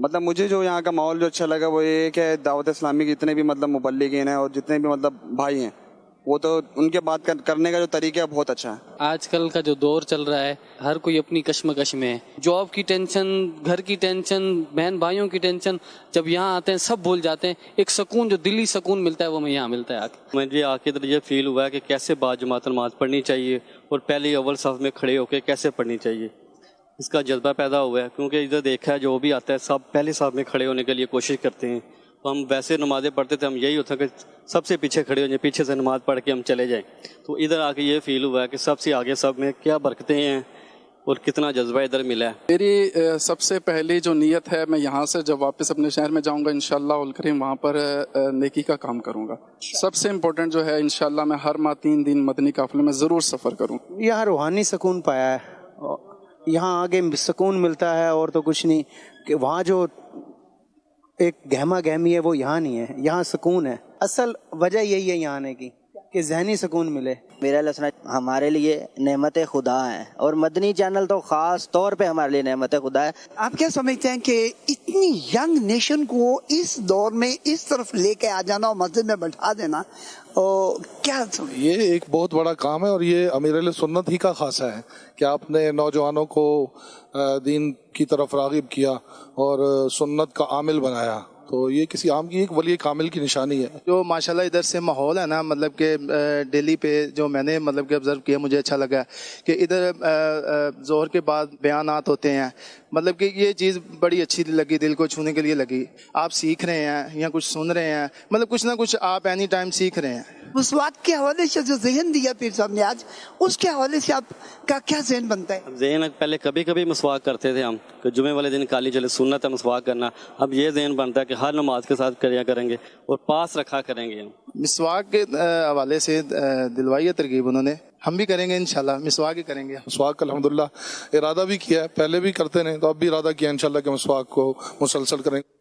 مطلب مجھے جو یہاں کا ماحول جو اچھا لگا وہ یہ کہ دعوت اسلامی کے جتنے بھی مطلب مبلغین ہیں اور جتنے بھی مطلب بھائی ہیں وہ تو ان کے بات کرنے کا جو طریقہ ہے بہت اچھا ہے. آج کل کا جو دور چل رہا ہے ہر کوئی اپنی کشمکش میں ہے. جاب کی ٹینشن، گھر کی ٹینشن، بہن بھائیوں کی ٹینشن، جب یہاں آتے ہیں سب بھول جاتے ہیں. ایک سکون جو دلی سکون ملتا ہے وہ ہمیں یہاں ملتا ہے آ کے. مجھے آ کے ادھر یہ فیل ہوا ہے کہ کیسے با جماعت نماز پڑھنی چاہیے اور پہلے اول صف میں کھڑے ہو کے کیسے پڑھنی چاہیے، اس کا جذبہ پیدا ہوا ہے. کیونکہ ادھر دیکھا ہے جو بھی آتا ہے سب پہلے صف میں کھڑے ہونے کے لیے کوشش کرتے ہیں. تو ہم ویسے نمازیں پڑھتے تھے، ہم یہی ہوتا کہ سب سے پیچھے کھڑے ہو جائیں، پیچھے سے نماز پڑھ کے ہم چلے جائیں. تو ادھر آ کے یہ فیل ہوا ہے کہ سب سے آگے سب میں کیا برکتیں ہیں اور کتنا جذبہ ادھر ملا ہے. میری سب سے پہلی جو نیت ہے، میں یہاں سے جب واپس اپنے شہر میں جاؤں گا انشاءاللہ الکریم وہاں پر نیکی کا کام کروں گا. سب سے امپورٹنٹ جو ہے انشاءاللہ میں ہر ماہ 3 دن مدنی قافلے میں ضرور سفر کروں. یہاں روحانی سکون پایا ہے، یہاں آگے سکون ملتا ہے اور تو کچھ نہیں. کہ وہاں جو ایک گہما گہمی ہے وہ یہاں نہیں ہے، یہاں سکون ہے. اصل وجہ یہی ہے یہاں آنے کی کہ ذہنی سکون ملے. میرا لسنا ہمارے لیے نعمت خدا ہے اور مدنی چینل تو خاص طور پہ ہمارے لیے نعمت خدا ہے. آپ کیا سمجھتے ہیں کہ اتنی ینگ نیشن کو اس دور میں اس طرف لے کے آ جانا اور مسجد میں بٹھا دینا، اور کیا یہ ایک بہت بڑا کام ہے اور یہ امیر اہل سنت ہی کا خاصہ ہے کہ آپ نے نوجوانوں کو دین کی طرف راغب کیا اور سنت کا عامل بنایا. تو یہ کسی عام کی ایک ولی کامل کی نشانی ہے. جو ماشاءاللہ ادھر سے ماحول ہے نا، مطلب کہ دہلی پہ جو میں نے مطلب کہ آبزرو کیا، مجھے اچھا لگا کہ ادھر ظہر کے بعد بیانات ہوتے ہیں. مطلب کہ یہ چیز بڑی اچھی لگی، دل کو چھونے کے لیے لگی. آپ سیکھ رہے ہیں یا کچھ سن رہے ہیں، مطلب کچھ نہ کچھ آپ اینی ٹائم سیکھ رہے ہیں. مسواک کے حوالے سے جو ذہن دیا پیر صاحب نے آج، اس کے حوالے سے آپ کا کیا ذہن بنتا ہے؟ ذہن پہلے کبھی کبھی مسواک کرتے تھے ہم کہ جمعے والے دن کالی چلے سنت ہے مسواک کرنا. اب یہ ذہن بنتا ہے کہ ہر نماز کے ساتھ کریں گے اور پاس رکھا کریں گے. مسواک کے حوالے سے دلوائی ہے ترغیب انہوں نے، ہم بھی کریں گے انشاءاللہ، مسواک ہی کریں گے. مسواک کا الحمدللہ ارادہ بھی کیا ہے، پہلے بھی کرتے رہے تو اب بھی ارادہ کیا انشاءاللہ کہ مسواک کو مسلسل کریں گے.